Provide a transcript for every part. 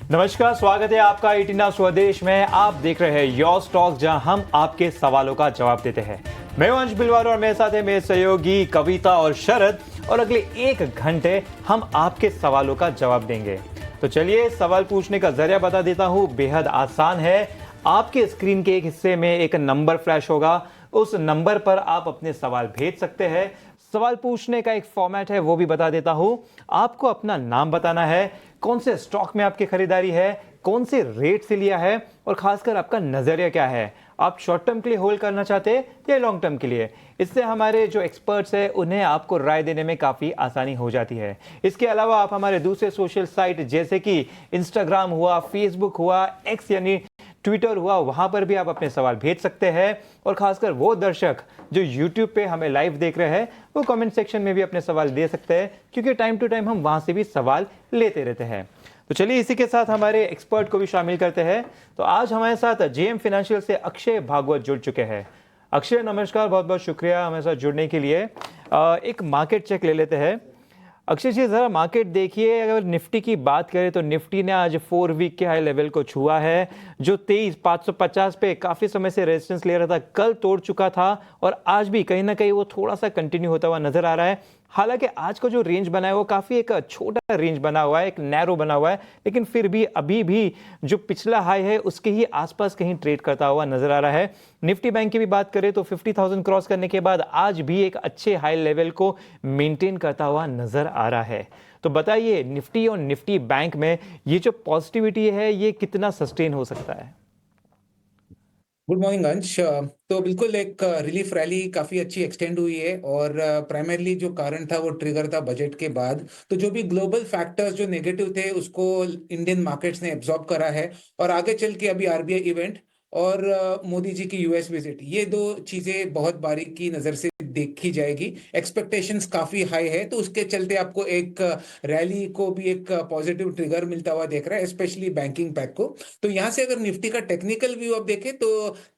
नमस्कार, स्वागत है आपका 18 स्वदेश में। आप देख रहे हैं योर स्टॉक, जहां हम आपके सवालों का जवाब देते हैं। मैं हूं अंश बिलवार और मेरे साथ है मेरे सहयोगी कविता और शरद, और अगले 1 घंटे हम आपके सवालों का जवाब देंगे। तो चलिए, सवाल पूछने का जरिया बता देता हूं, बेहद आसान है। आपके स्क्रीन के एक हिस्से में एक नंबर फ्लैश होगा, उस नंबर पर आप अपने सवाल भेज सकते हैं। सवाल पूछने का एक फॉर्मेट है, वो भी बता देता हूं। आपको अपना नाम बताना है, कौन से स्टॉक में आपकी खरीदारी है, कौन से रेट से लिया है, और खासकर आपका नजरिया क्या है। आप शॉर्ट टर्म के लिए होल्ड करना चाहते हैं या लॉन्ग टर्म के लिए। इससे हमारे जो एक्सपर्ट्स हैं उन्हें आपको राय देने में काफ़ी आसानी हो जाती है। इसके अलावा आप हमारे दूसरे सोशल साइट जैसे कि इंस्टाग्राम हुआ, फेसबुक हुआ, एक्स यानी ट्विटर हुआ, वहां पर भी आप अपने सवाल भेज सकते हैं। और खासकर वो दर्शक जो यूट्यूब पे हमें लाइव देख रहे हैं, वो कमेंट सेक्शन में भी अपने सवाल दे सकते हैं, क्योंकि टाइम टू टाइम हम वहां से भी सवाल लेते रहते हैं। तो चलिए, इसी के साथ हमारे एक्सपर्ट को भी शामिल करते हैं। तो आज हमारे साथ जेएम फाइनेंशियल से अक्षय भागवत जुड़ चुके हैं। अक्षय, नमस्कार, बहुत बहुत शुक्रिया हमारे साथ जुड़ने के लिए। एक मार्केट चेक ले लेते हैं। अक्षय जी, जरा मार्केट देखिए। अगर निफ्टी की बात करें तो निफ्टी ने आज 4 वीक के हाई लेवल को छुआ है, जो 23,550 पे काफी समय से रेजिस्टेंस ले रहा था, कल तोड़ चुका था, और आज भी कहीं ना कहीं वो थोड़ा सा कंटिन्यू होता हुआ नजर आ रहा है। हालांकि आज का जो रेंज बना है वो काफी एक छोटा रेंज बना हुआ है, एक नैरो बना हुआ है, लेकिन फिर भी अभी भी जो पिछला हाई है उसके ही आसपास कहीं ट्रेड करता हुआ नजर आ रहा है। निफ्टी बैंक की भी बात करें तो 50,000 क्रॉस करने के बाद आज भी एक अच्छे हाई लेवल को मेंटेन करता हुआ नजर आ रहा है। तो बताइए, निफ्टी और निफ्टी बैंक में ये जो पॉजिटिविटी है ये कितना सस्टेन हो सकता है? गुड मॉर्निंग अंश। तो बिल्कुल एक रिलीफ रैली काफी अच्छी एक्सटेंड हुई है और प्राइमरली जो कारण था वो ट्रिगर था बजट के बाद। तो जो भी ग्लोबल फैक्टर्स जो नेगेटिव थे उसको इंडियन मार्केट्स ने एब्जॉर्ब करा है। और आगे चल के अभी आरबीआई इवेंट और मोदी जी की यूएस विजिट, ये दो चीजें बहुत बारीकी नजर से देखी जाएगी। एक्सपेक्टेशंस काफी हाई है, तो उसके चलते आपको एक रैली को भी एक पॉजिटिव ट्रिगर मिलता हुआ देख रहा है, स्पेशली बैंकिंग पैक को। तो यहाँ से अगर निफ्टी का टेक्निकल व्यू आप देखें तो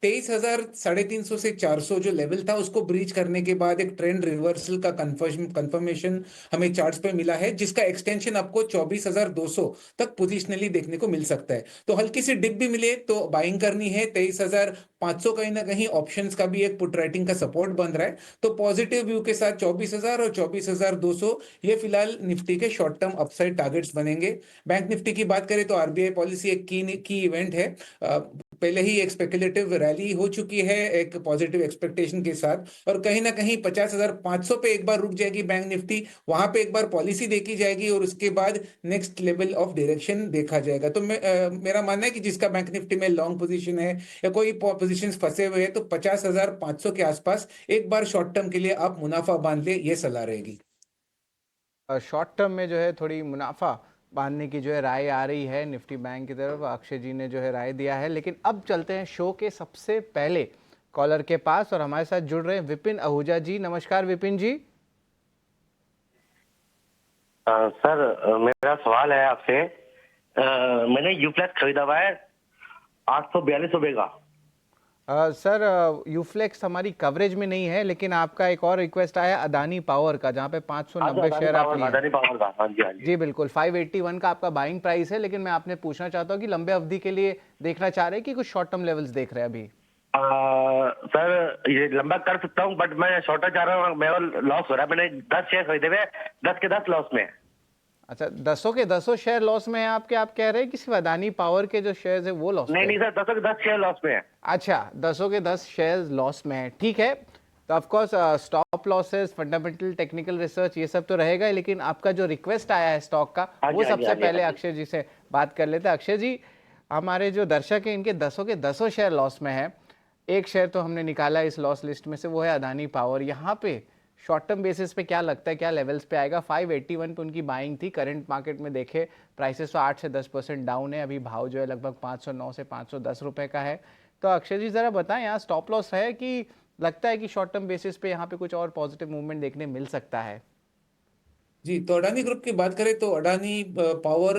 23,350 से 400 जो लेवल था उसको ब्रीच करने के बाद एक ट्रेंड रिवर्सल का कंफर्मेशन हमें चार्ट्स पे मिला है, जिसका एक्सटेंशन आपको 24,200 तक पोजिशनली देखने को मिल सकता है। तो हल्की सी डिप भी मिले तो बाइंग करनी है। 23,500 कहीं ना कहीं ऑप्शंस का भी एक पुट राइटिंग का सपोर्ट बन रहा है। तो पॉजिटिव व्यू के साथ 24,000 और 24,200 ये फिलहाल निफ्टी के शॉर्ट टर्म अपसाइड टारगेट्स बनेंगे। बैंक निफ्टी की बात करें तो आरबीआई पॉलिसी एक की इवेंट है। पहले ही एक स्पेकुलेटिव रैली हो चुकी है एक पॉजिटिव एक्सपेक्टेशन के साथ, और कहीं ना कहीं 50,500 पे एक बार रुक जाएगी बैंक निफ्टी। वहां पे एक बार पॉलिसी देखी जाएगी और उसके बाद नेक्स्ट लेवल ऑफ डायरेक्शन देखा जाएगा। तो मेरा मानना है कि जिसका बैंक निफ्टी में लॉन्ग पोजीशन है या कोई पोजीशन फंसे हुए हैं, तो 50,500 के आसपास एक बार शॉर्ट टर्म के लिए आप मुनाफा बांध ले, ये सलाह रहेगी। शॉर्ट टर्म में जो है थोड़ी मुनाफा बांधने की जो है राय आ रही है निफ्टी बैंक की तरफ। अक्षय जी ने जो है राय दिया है। लेकिन अब चलते हैं शो के सबसे पहले कॉलर के पास, और हमारे साथ जुड़ रहे हैं विपिन आहूजा जी। नमस्कार विपिन जी। सर, मेरा सवाल है आपसे। मैंने यूफ्लेक्स खरीदा हुआ है 842 रुपए का। सर, यूफ्लेक्स हमारी कवरेज में नहीं है, लेकिन आपका एक और रिक्वेस्ट आया अदानी पावर का, जहाँ पे 590 शेयर आप लिए। अदानी पावर का, हाँ जी, हाँ जी। जी बिल्कुल, 581 का आपका बाइंग प्राइस है, लेकिन मैं आपने पूछना चाहता हूँ कि लंबे अवधि के लिए देखना चाह रहे हैं कि कुछ शॉर्ट टर्म लेवल्स देख रहे हैं अभी? सर, ये लंबा कर सकता हूँ, बट मैं शॉर्टर चाह रहा हूँ। मेरा लॉस हो रहा है। मैंने 10 शेयर खरीदे हुए, 10 के 10 लॉस में। अच्छा, 10 के 10 शेयर लॉस में है आपके? आप कह रहे हैं कि सिर्फ अदानी पावर के जो शेयर्स है वो लॉस नहीं में नहीं है? सर, 10 के 10 शेयर लॉस में है। अच्छा, 10 के 10 शेयर्स लॉस में है, ठीक है। तो of course stop losses, fundamental technical research, ये सब तो रहेगा, लेकिन आपका जो रिक्वेस्ट आया है स्टॉक का, हाँ जी, वो हाँ जी, सबसे हाँ जी, पहले हाँ जी। अक्षय जी से बात कर लेते हैं। अक्षय जी, हमारे जो दर्शक हैं इनके 10 के 10 शेयर लॉस में है। एक शेयर तो हमने निकाला इस लॉस लिस्ट में से, वो है अदानी पावर। यहाँ पे शॉर्ट टर्म बेसिस पे क्या लगता है, क्या लेवल्स पे आएगा? 581 पे उनकी बाइंग थी। करंट मार्केट में देखे प्राइसेस तो 8 से 10% डाउन है। अभी भाव जो है लगभग 509 से 510 रुपए का है। तो अक्षय जी जरा बताएं, यहाँ स्टॉप लॉस है कि लगता है कि शॉर्ट टर्म बेसिस पे यहाँ पे कुछ और पॉजिटिव मूवमेंट देखने मिल सकता है? जी, तो अडानी ग्रुप की बात करें तो अडानी पावर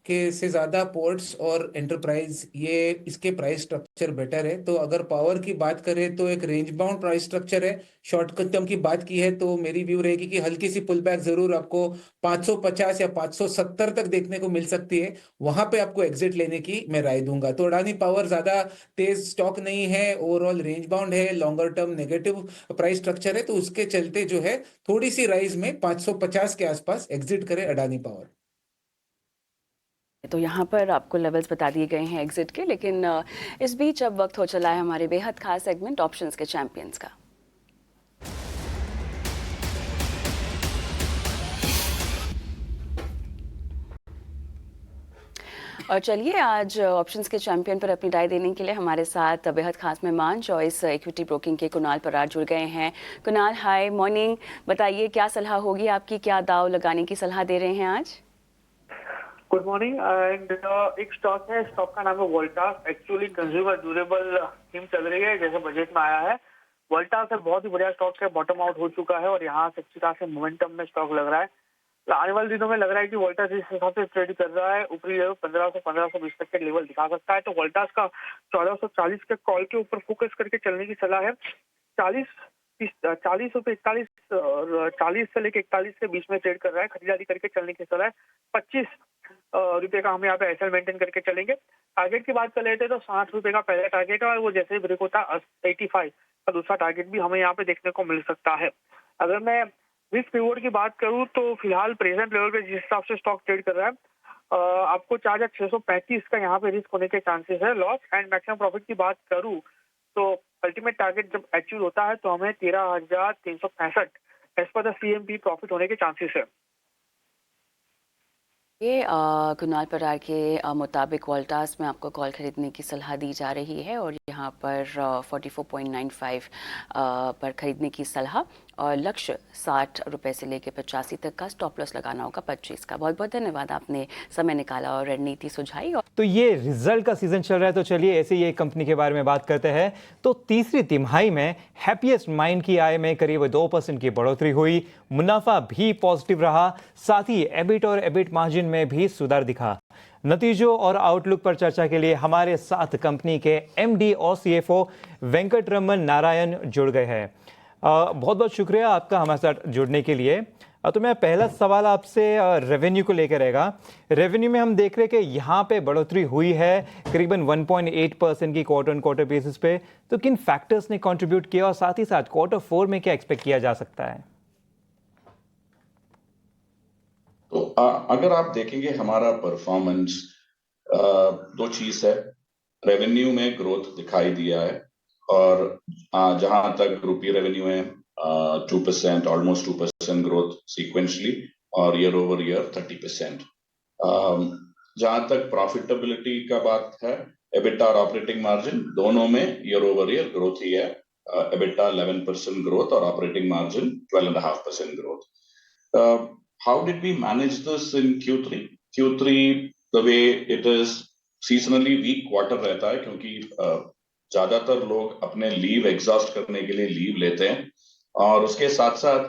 के से ज्यादा पोर्ट्स और एंटरप्राइज, ये इसके प्राइस स्ट्रक्चर बेटर है। तो अगर पावर की बात करें तो एक रेंज बाउंड प्राइस स्ट्रक्चर है। शॉर्ट टर्म की बात की है तो मेरी व्यू रहेगी कि हल्की सी पुल बैक जरूर आपको 550 या 570 तक देखने को मिल सकती है। वहां पे आपको एग्जिट लेने की मैं राय दूंगा। तो अडानी पावर ज्यादा तेज स्टॉक नहीं है, ओवरऑल रेंज बाउंड है, longer term negative price structure है, तो उसके चलते जो है थोड़ी सी राइज में 550 के आसपास एग्जिट करे अडानी पावर। तो यहाँ पर आपको लेवल्स बता दिए गए हैं एग्जिट के, लेकिन इस बीच अब वक्त हो चला है हमारे बेहद खास सेगमेंट ऑप्शंस के चैंपियंस का। और चलिए आज ऑप्शंस के चैंपियन पर अपनी राय देने के लिए हमारे साथ बेहद खास मेहमान चॉइस इक्विटी ब्रोकिंग के कुणाल परार जुड़ गए हैं। Kunal, hi morning. बताइए क्या सलाह होगी आपकी, क्या दाव लगाने की सलाह दे रहे हैं आज? Good morning. एंड एक स्टॉक है, स्टॉक का नाम है Voltas. Actually consumer durable theme चल रही है जैसे बजट में आया है। वोल्टास है बहुत ही बढ़िया स्टॉक है, बॉटम आउट हो चुका है और यहाँ से अच्छी खासी मोमेंटम में स्टॉक लग रहा है। तो आने वाले दिनों में लग रहा है कि वोल्टास इस हिसाब से ट्रेड कर रहा है, ऊपरी लेवल 1520 तक के लेवल दिखा सकता है। तो वोल्टास का 1440 के कॉल के ऊपर फोकस करके चलने की सलाह है। 40 रुपए 41 और 40 से लेके 41 के बीच में ट्रेड कर रहा है, खरीदारी करके चलने की सलाह है। 25 रुपए का हम यहाँ पे एसएल मेंटेन करके चलेंगे। टारगेट की बात कर लेते हैं तो 60 रुपए का पहला टारगेट है और वो जैसे ही ब्रेक होता है 85 का दूसरा टारगेट भी हमें यहाँ पे देखने को मिल सकता है। अगर मैं रिस्क रिवॉर्ड की बात करूँ तो फिलहाल प्रेजेंट लेवल पे जिस हिसाब से स्टॉक ट्रेड कर रहा है आपको 4635 का यहाँ पे रिस्क होने के चांसेस है लॉस। एंड मैक्सिमम प्रॉफिट की बात करूँ तो अल्टीमेट टारगेट जब अचीव होता है तो हमें 13,365 as per the CMP profit होने के चांसेस है। ये कुणाल परार के मुताबिक वोल्टास में आपको कॉल खरीदने की सलाह दी जा रही है और यहाँ पर 44.95 पर खरीदने की सलाह और लक्ष्य 60 रुपए से लेकर 85 तक का, स्टॉप लॉस लगाना होगा 25 का। बहुत बहुत धन्यवाद, आपने समय निकाला और रणनीति सुझाई। तो ये रिजल्ट का सीजन चल रहा है, तो चलिए ऐसे ही एक कंपनी के बारे में बात करते हैं। तो तीसरी तिमाही में हैप्पीएस्ट माइंड की आय में करीब 2% की बढ़ोतरी हुई, मुनाफा भी पॉजिटिव रहा, साथ ही एबिट और एबिट मार्जिन में भी सुधार दिखा। नतीजों और आउटलुक पर चर्चा के लिए हमारे साथ कंपनी के एमडी और सीएफओ वेंकटरमन नारायण जुड़ गए हैं। बहुत बहुत शुक्रिया आपका हमारे साथ जुड़ने के लिए। तो मैं पहला सवाल आपसे रेवेन्यू को लेकर रहेगा। रेवेन्यू में हम देख रहे हैं कि यहाँ पे बढ़ोतरी हुई है करीबन 1.8% की क्वार्टर ऑन क्वार्टर बेसिस पे। तो किन फैक्टर्स ने कंट्रीब्यूट किया और साथ ही साथ क्वार्टर 4 में क्या एक्सपेक्ट किया जा सकता है? तो अगर आप देखेंगे हमारा परफॉर्मेंस, दो चीज है। रेवेन्यू में ग्रोथ दिखाई दिया है और जहां तक रुपी रेवेन्यू है 2%, ऑलमोस्ट 2% ग्रोथ सीक्वेंशली और ईयर ओवर ईयर 30%। जहां तक प्रॉफिटेबिलिटी का बात है, एबिटा और ऑपरेटिंग मार्जिन दोनों में ईयर ओवर ईयर ग्रोथ ही है। एबिटा 11% ग्रोथ और operating margin 12.5% growth. How did we manage this in Q3? Q3, the way it is seasonally weak quarter रहता है क्योंकि ज्यादातर लोग अपने लीव एग्जॉस्ट करने के लिए लीव लेते हैं और उसके साथ साथ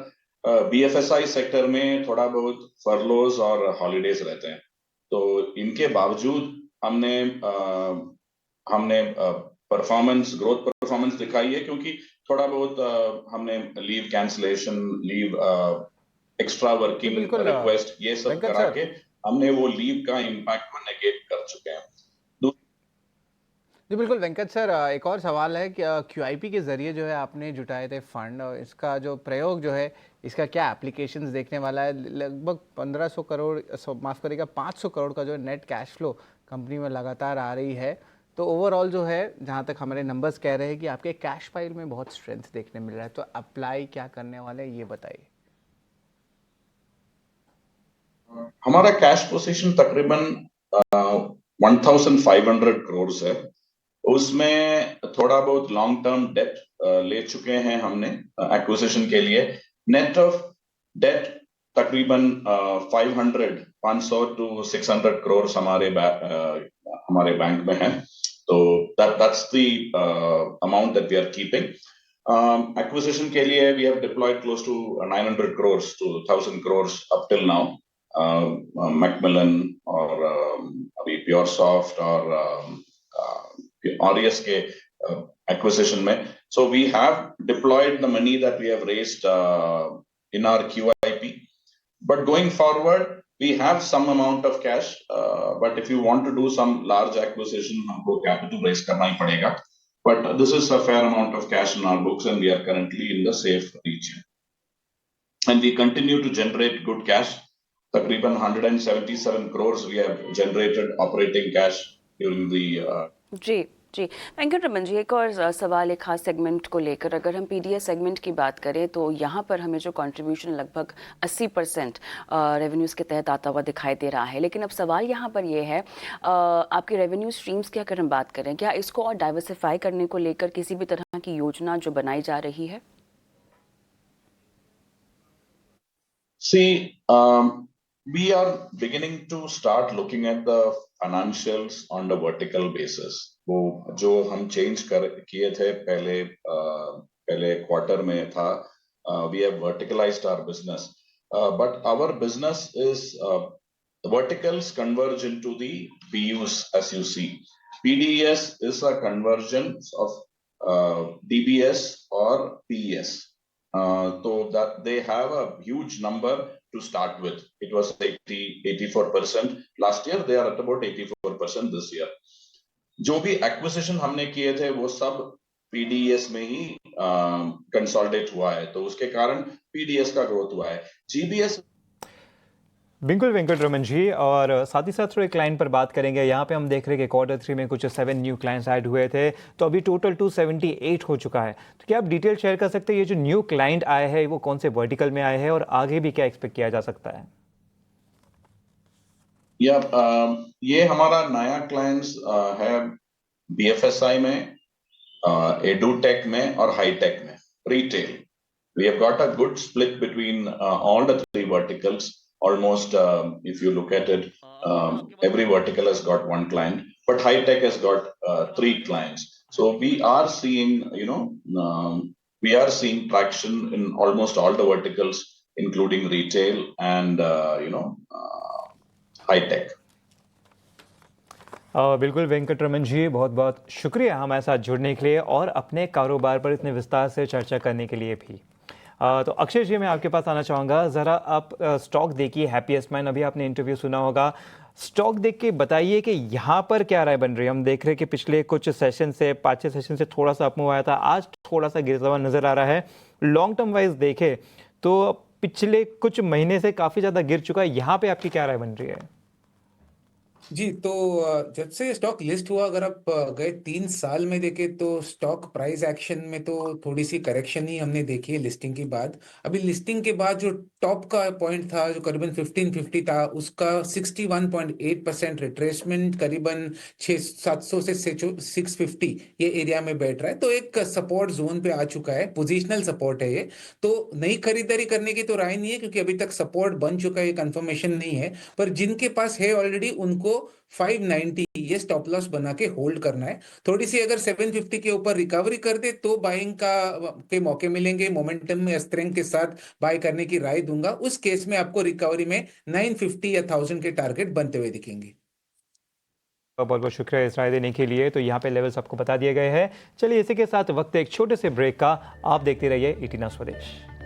बीएफएसआई सेक्टर में थोड़ा बहुत फर्लोज और हॉलीडेज रहते हैं। तो इनके बावजूद हमने ग्रोथ परफॉर्मेंस दिखाई है क्योंकि थोड़ा बहुत हमने leave cancellation, leave extra working request ये सब करा के हमने वो लीव का इम्पैक्ट को नेगेट कर चुके हैं। जी बिल्कुल वेंकट सर, एक और सवाल है कि क्यूआईपी के जरिए जो है आपने जुटाए थे फंड, और इसका जो प्रयोग जो है इसका क्या एप्लीकेशंस देखने वाला है? लगभग 1500 करोड़, माफ करिएगा 500 करोड़ का जो नेट कैश फ्लो कंपनी में लगातार आ रही है। तो ओवरऑल जो है जहाँ तक हमारे नंबर्स कह रहे हैं कि आपके कैश फाइल में बहुत स्ट्रेंथ देखने मिल रहा है, तो अप्लाई क्या करने वाले हैं ये बताइए। हमारा कैश पोजीशन तकरीबन 1500 करोड़ है। उसमें थोड़ा बहुत लॉन्ग टर्म डेट ले चुके हैं हमने एक्विजिशन के लिए। नेट ऑफ डेट तकरीबन 500 to 600 करोड़ हमारे बैंक में है। तो that's the amount that we are keeping. Acquisition के लिए we have deployed close to 900 crores to 1,000 crores up till now. Macmillan और अभी PureSoft और RES के acquisition में. So we have deployed the money that we have raised in our QIP. But going forward, we have some amount of cash. But if you want to do some large acquisition, हमको capital raise करना ही पड़ेगा. But this is a fair amount of cash in our books, and we are currently in the safe region. And we continue to generate good cash. तकरीबन 177 crores we have generated operating cash during the. जी जी वेंकट रमन जी, एक और सवाल एक खास segment को लेकर, अगर हम पीडीएस सेगमेंट की बात करें तो यहाँ पर हमें जो कंट्रीब्यूशन लगभग 80% रेवेन्यूज़ के तहत आता हुआ दिखाई दे रहा है। लेकिन अब सवाल यहाँ पर ये है, आपकी रेवेन्यू स्ट्रीम्स की अगर हम बात करें, क्या इसको और डाइवर्सिफाई करने को लेकर किसी भी तरह की योजना जो बनाई जा रही है? See, we are beginning to start looking at the financials on the vertical basis. वो जो हम चेंज किए थे पहले क्वार्टर में था, we have verticalized our business, but our business is verticals converge into the BUs as you see. PDES is a convergence of DBS or PES. So that they have a huge number to start with. It was 84% last year. They are at about 84% this year. जो भी acquisition हमने किए थे वो सब PDS में ही consolidate हुआ है, तो उसके कारण पीडीएस का ग्रोथ हुआ है। जीबीएस बिल्कुल वेंकट रमन जी, और साथ ही साथ थोड़े क्लाइंट पर बात करेंगे। यहाँ पे हम देख रहे हैं कि Q3 में कुछ 7 न्यू क्लाइंट्स ऐड हुए थे, तो अभी टोटल 278 हो चुका है। तो क्या आप डिटेल शेयर कर सकते हैं, ये जो न्यू क्लाइंट आए हैं वो कौन से वर्टिकल में आए हैं और आगे भी क्या एक्सपेक्ट किया जा सकता है? ये हमारा नया क्लाइंट्स है BFSI में, एडुटेक में और हाईटेक में, retail. We have got a good split between all the three verticals. Almost, if you look at it, every vertical has got one client, but high tech has got 3 clients. So we are seeing, we are seeing traction in almost all the verticals, including retail and high tech. बिल्कुल वेंकट रमन जी, बहुत बहुत शुक्रिया हमारे साथ जुड़ने के लिए और अपने कारोबार पर इतने विस्तार से चर्चा करने के लिए भी। तो अक्षय जी, मैं आपके पास आना चाहूँगा। ज़रा आप स्टॉक देखिए, हैप्पीएस्ट माइन, अभी आपने इंटरव्यू सुना होगा। स्टॉक देख के बताइए कि यहाँ पर क्या राय बन रही है। हम देख रहे हैं कि पिछले कुछ सेशन से 5-6 सेशन से थोड़ा सा अपमूव आया था, आज थोड़ा सा गिरता हुआ नज़र आ रहा है। लॉन्ग टर्म वाइज देखे तो पिछले कुछ महीने से काफ़ी ज़्यादा गिर चुका है, यहाँ पर आपकी क्या राय बन रही है? जी, तो जब से स्टॉक लिस्ट हुआ, अगर आप गए 3 साल में देखें तो स्टॉक प्राइस एक्शन में तो थोड़ी सी करेक्शन ही हमने देखी है लिस्टिंग के बाद। अभी लिस्टिंग के बाद जो टॉप का पॉइंट था, जो करीबन 1550 था, उसका 61.8% रिट्रेसमेंट करीबन 700 से 650 ये एरिया में बैठ रहा है। तो एक सपोर्ट जोन पे आ चुका है, पोजिशनल सपोर्ट है ये। तो नई खरीदारी करने की तो राय नहीं है, क्योंकि अभी तक सपोर्ट बन चुका है, ये कंफर्मेशन नहीं है। पर जिनके पास है ऑलरेडी, उनको 590 ये स्टॉप लॉस बना के होल्ड करना है। थोड़ी सी अगर 750 के ऊपर रिकवरी कर दे तो बाइंग के मौके मिलेंगे। मोमेंटम में स्ट्रेंथ के साथ बाय करने की राय दूंगा। उस केस में आपको रिकवरी में 950 या 1000 के टारगेट बनते हुए दिखेंगे। बहुत बहुत शुक्रिया इस राय देने के लिए। तो यहाँ पे लेवल्स आपको बता दिए गए हैं। चलिए इसी के साथ वक्त एक छोटे से ब्रेक का। आप देखते रहिए ET Now स्वदेश।